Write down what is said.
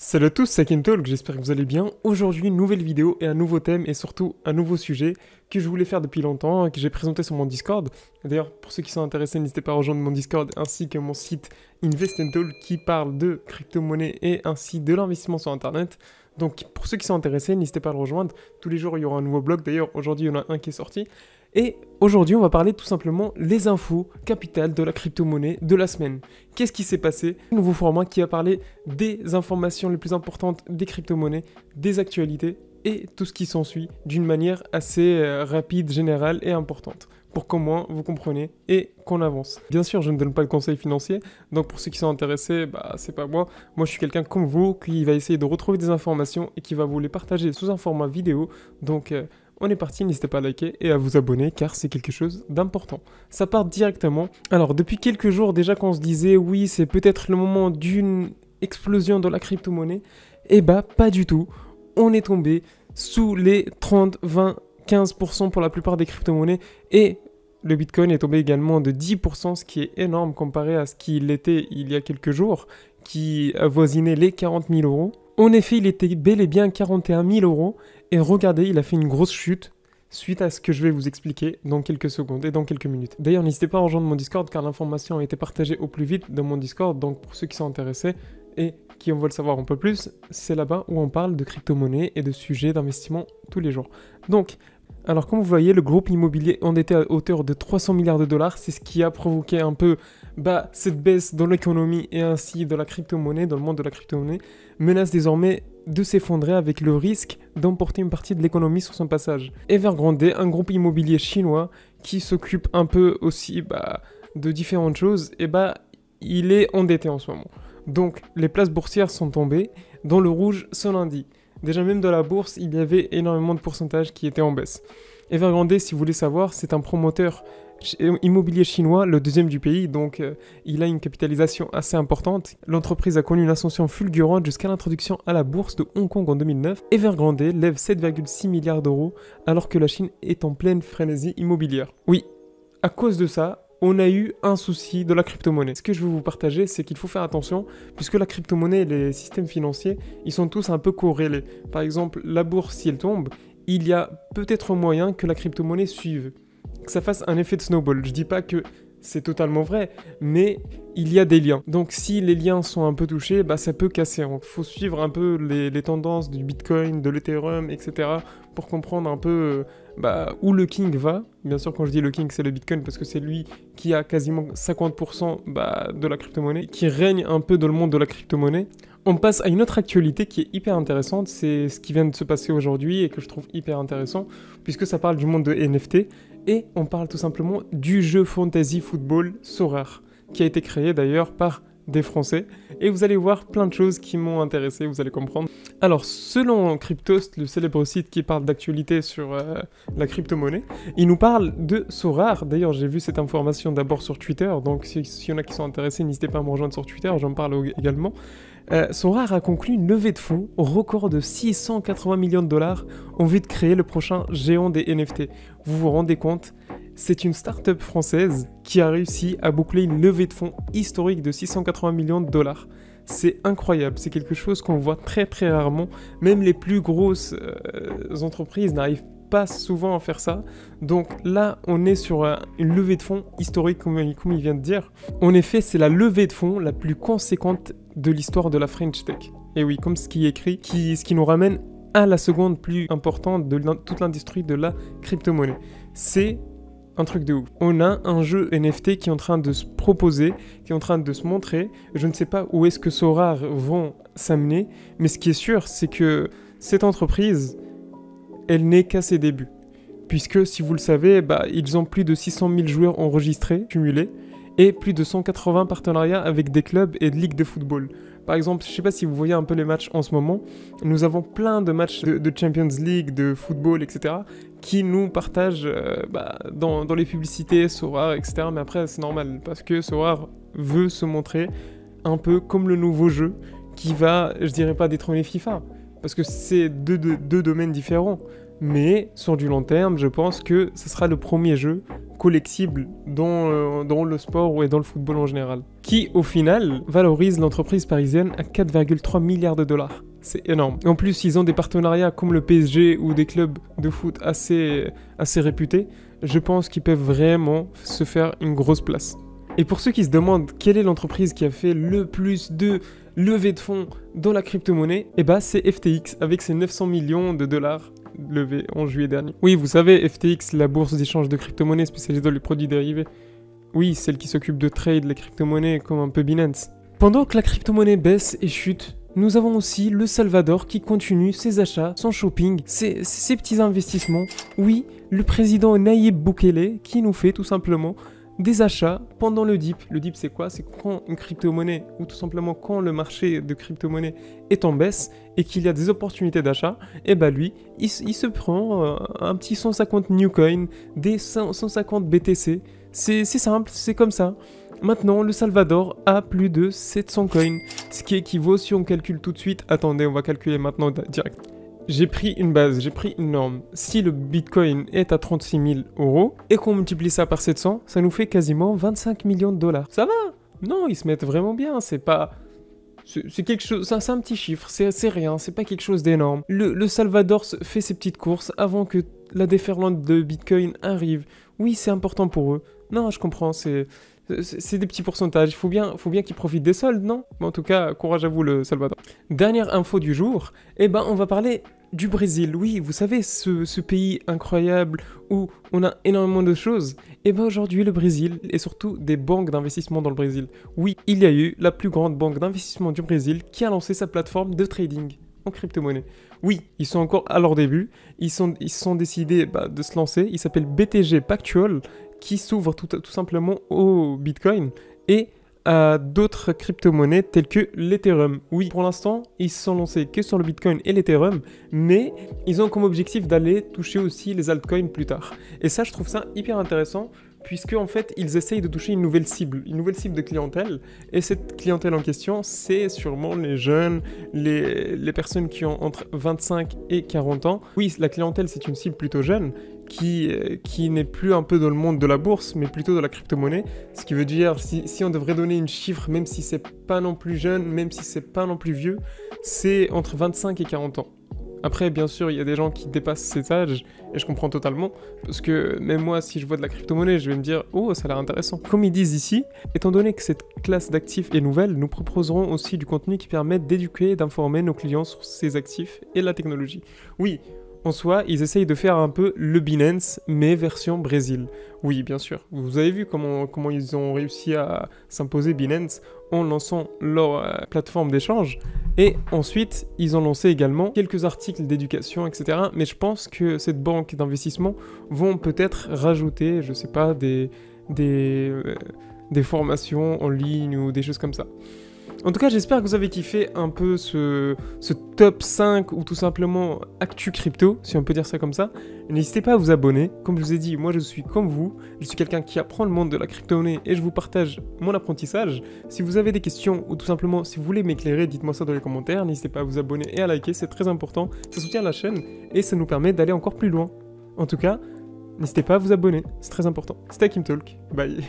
Salut à tous, c'est Kentalk, j'espère que vous allez bien. Aujourd'hui, une nouvelle vidéo et un nouveau thème et surtout un nouveau sujet que je voulais faire depuis longtemps, que j'ai présenté sur mon Discord. D'ailleurs, pour ceux qui sont intéressés, n'hésitez pas à rejoindre mon Discord ainsi que mon site Invest Talk qui parle de crypto-monnaie et ainsi de l'investissement sur Internet. Donc pour ceux qui sont intéressés, n'hésitez pas à le rejoindre. Tous les jours, il y aura un nouveau blog. D'ailleurs, aujourd'hui, il y en a un qui est sorti. Et aujourd'hui, on va parler tout simplement les infos capitales de la crypto-monnaie de la semaine. Qu'est-ce qui s'est passé? Un nouveau format qui va parler des informations les plus importantes des crypto-monnaies, des actualités et tout ce qui s'ensuit d'une manière assez rapide, générale et importante. Pour qu'au moins vous compreniez et qu'on avance. Bien sûr, je ne donne pas de conseils financiers, donc pour ceux qui sont intéressés, c'est pas moi. Moi, je suis quelqu'un comme vous qui va essayer de retrouver des informations et qui va vous les partager sous un format vidéo. Donc, on est parti, n'hésitez pas à liker et à vous abonner car c'est quelque chose d'important. Ça part directement. Alors, depuis quelques jours déjà qu'on se disait, oui, c'est peut-être le moment d'une explosion de la crypto-monnaie, eh pas du tout. On est tombé sous les 30, 20, 15% pour la plupart des crypto-monnaies et le Bitcoin est tombé également de 10%, ce qui est énorme comparé à ce qu'il était il y a quelques jours, qui avoisinait les 40 000 euros. En effet, il était bel et bien 41 000 euros et regardez, il a fait une grosse chute suite à ce que je vais vous expliquer dans quelques secondes et dans quelques minutes. D'ailleurs, n'hésitez pas à rejoindre mon Discord car l'information a été partagée au plus vite dans mon Discord, donc pour ceux qui sont intéressés et qui en veulent savoir un peu plus, c'est là-bas où on parle de crypto-monnaie et de sujets d'investissement tous les jours. Donc, alors comme vous voyez, le groupe immobilier endetté à hauteur de 300 milliards de dollars, c'est ce qui a provoqué un peu cette baisse dans l'économie et ainsi de la crypto-monnaie, dans le monde de la crypto-monnaie, menace désormais de s'effondrer avec le risque d'emporter une partie de l'économie sur son passage. Evergrande, un groupe immobilier chinois qui s'occupe un peu aussi de différentes choses, il est endetté en ce moment. Donc les places boursières sont tombées dans le rouge ce lundi. Déjà même dans la bourse, il y avait énormément de pourcentages qui étaient en baisse. Evergrande, si vous voulez savoir, c'est un promoteur immobilier chinois, le deuxième du pays, donc il a une capitalisation assez importante. L'entreprise a connu une ascension fulgurante jusqu'à l'introduction à la bourse de Hong Kong en 2009. Evergrande lève 7,6 milliards d'euros alors que la Chine est en pleine frénésie immobilière. Oui, à cause de ça, on a eu un souci de la crypto-monnaie. Ce que je veux vous partager, c'est qu'il faut faire attention, puisque la crypto-monnaie et les systèmes financiers, ils sont tous un peu corrélés. Par exemple, la bourse, si elle tombe, il y a peut-être moyen que la crypto-monnaie suive, que ça fasse un effet de snowball. Je dis pas que c'est totalement vrai, mais il y a des liens. Donc si les liens sont un peu touchés, ça peut casser. Il faut suivre un peu les tendances du Bitcoin, de l'Ethereum, etc. pour comprendre un peu où le king va. Bien sûr, quand je dis le king, c'est le Bitcoin parce que c'est lui qui a quasiment 50% de la crypto-monnaie, qui règne un peu dans le monde de la crypto-monnaie. On passe à une autre actualité qui est hyper intéressante, c'est ce qui vient de se passer aujourd'hui et que je trouve hyper intéressant, puisque ça parle du monde de NFT, et on parle tout simplement du jeu fantasy football Sorare, qui a été créé d'ailleurs par des Français, et vous allez voir plein de choses qui m'ont intéressé, vous allez comprendre. Alors, selon Cryptost, le célèbre site qui parle d'actualité sur la crypto-monnaie, il nous parle de Sorare. D'ailleurs, j'ai vu cette information d'abord sur Twitter, donc s'il y en a qui sont intéressés, n'hésitez pas à me rejoindre sur Twitter, j'en parle également. Sorare a conclu une levée de fonds au record de 680 millions de dollars en vue de créer le prochain géant des NFT. Vous vous rendez compte ? C'est une start-up française qui a réussi à boucler une levée de fonds historique de 680 millions de dollars. C'est incroyable, c'est quelque chose qu'on voit très très rarement. Même les plus grosses entreprises n'arrivent pas souvent à faire ça. Donc là, on est sur une levée de fonds historique, comme il vient de dire. En effet, c'est la levée de fonds la plus conséquente de l'histoire de la French Tech. Et oui, comme ce qui est écrit, ce qui nous ramène à la seconde plus importante de toute l'industrie de la crypto-monnaie. C'est un truc de ouf. On a un jeu NFT qui est en train de se proposer, qui est en train de se montrer. Je ne sais pas où est-ce que Sorare vont s'amener, mais ce qui est sûr, c'est que cette entreprise, elle n'est qu'à ses débuts. Puisque, si vous le savez, ils ont plus de 600 000 joueurs enregistrés, cumulés, et plus de 180 partenariats avec des clubs et de ligues de football. Par exemple, je ne sais pas si vous voyez un peu les matchs en ce moment, nous avons plein de matchs de Champions League, de football, etc., qui nous partagent dans les publicités, Sorare, etc. Mais après, c'est normal, parce que Sorare veut se montrer un peu comme le nouveau jeu qui va, je dirais pas détrôner FIFA, parce que c'est deux domaines différents. Mais sur du long terme, je pense que ce sera le premier jeu collectible dans le sport et dans le football en général, qui au final valorise l'entreprise parisienne à 4,3 milliards de dollars. C'est énorme. En plus, ils ont des partenariats comme le PSG ou des clubs de foot assez réputés. Je pense qu'ils peuvent vraiment se faire une grosse place. Et pour ceux qui se demandent quelle est l'entreprise qui a fait le plus de levée de fonds dans la crypto-monnaie, eh ben c'est FTX avec ses 900 millions de dollars levés en juillet dernier. Oui, vous savez, FTX, la bourse d'échange de crypto-monnaies spécialisée dans les produits dérivés. Oui, celle qui s'occupe de trade les crypto-monnaies comme un peu Binance. Pendant que la crypto-monnaie baisse et chute, nous avons aussi le Salvador qui continue ses achats, son shopping, ses petits investissements. Oui, le président Nayib Bukele qui nous fait tout simplement des achats pendant le dip. Le dip, c'est quoi? C'est quand une crypto-monnaie, ou tout simplement quand le marché de crypto-monnaie est en baisse et qu'il y a des opportunités d'achat, et bah lui, il se prend un petit 150 new coin, des 150 BTC. C'est simple, c'est comme ça. Maintenant, le Salvador a plus de 700 coins, ce qui équivaut, si on calcule tout de suite, attendez, on va calculer maintenant direct. J'ai pris une base, j'ai pris une norme. Si le Bitcoin est à 36 000 euros et qu'on multiplie ça par 700, ça nous fait quasiment 25 millions de dollars. Ça va? Non, ils se mettent vraiment bien, c'est pas... C'est quelque chose, c'est un petit chiffre, c'est rien, c'est pas quelque chose d'énorme. Le Salvador fait ses petites courses avant que la déferlante de Bitcoin arrive. Oui, c'est important pour eux. Non, je comprends, c'est des petits pourcentages. Il faut bien qu'ils profitent des soldes, non? Mais en tout cas, courage à vous, le Salvador. Dernière info du jour, eh ben, on va parler du Brésil. Oui, vous savez, ce pays incroyable où on a énormément de choses. Eh ben, aujourd'hui, le Brésil, et surtout des banques d'investissement dans le Brésil. Oui, il y a eu la plus grande banque d'investissement du Brésil qui a lancé sa plateforme de trading en crypto-monnaie. Oui, ils sont encore à leur début. Ils sont décidés de se lancer. Il s'appelle BTG Pactual, qui s'ouvre tout simplement au Bitcoin et à d'autres crypto-monnaies telles que l'Ethereum. Oui, pour l'instant, ils se sont lancés que sur le Bitcoin et l'Ethereum, mais ils ont comme objectif d'aller toucher aussi les altcoins plus tard. Et ça, je trouve ça hyper intéressant, puisque en fait, ils essayent de toucher une nouvelle cible de clientèle. Et cette clientèle en question, c'est sûrement les jeunes, les personnes qui ont entre 25 et 40 ans. Oui, la clientèle, c'est une cible plutôt jeune, qui n'est plus un peu dans le monde de la bourse, mais plutôt dans la crypto-monnaie. Ce qui veut dire, si on devrait donner une chiffre, même si c'est pas non plus jeune, même si c'est pas non plus vieux, c'est entre 25 et 40 ans. Après, bien sûr, il y a des gens qui dépassent cet âge, et je comprends totalement, parce que même moi, si je vois de la crypto-monnaie, je vais me dire « Oh, ça a l'air intéressant ». Comme ils disent ici, étant donné que cette classe d'actifs est nouvelle, nous proposerons aussi du contenu qui permet d'éduquer et d'informer nos clients sur ces actifs et la technologie. Oui, en soi, ils essayent de faire un peu le Binance, mais version Brésil. Oui, bien sûr. Vous avez vu comment ils ont réussi à s'imposer Binance en lançant leur plateforme d'échange. Et ensuite, ils ont lancé également quelques articles d'éducation, etc. Mais je pense que cette banque d'investissement vont peut-être rajouter, je sais pas, des formations en ligne ou des choses comme ça. En tout cas, j'espère que vous avez kiffé un peu ce top 5 ou tout simplement actu crypto, si on peut dire ça comme ça. N'hésitez pas à vous abonner. Comme je vous ai dit, moi je suis comme vous. Je suis quelqu'un qui apprend le monde de la crypto-monnaie et je vous partage mon apprentissage. Si vous avez des questions ou tout simplement si vous voulez m'éclairer, dites-moi ça dans les commentaires. N'hésitez pas à vous abonner et à liker, c'est très important. Ça soutient la chaîne et ça nous permet d'aller encore plus loin. En tout cas, n'hésitez pas à vous abonner, c'est très important. C'était Kim Talk, bye.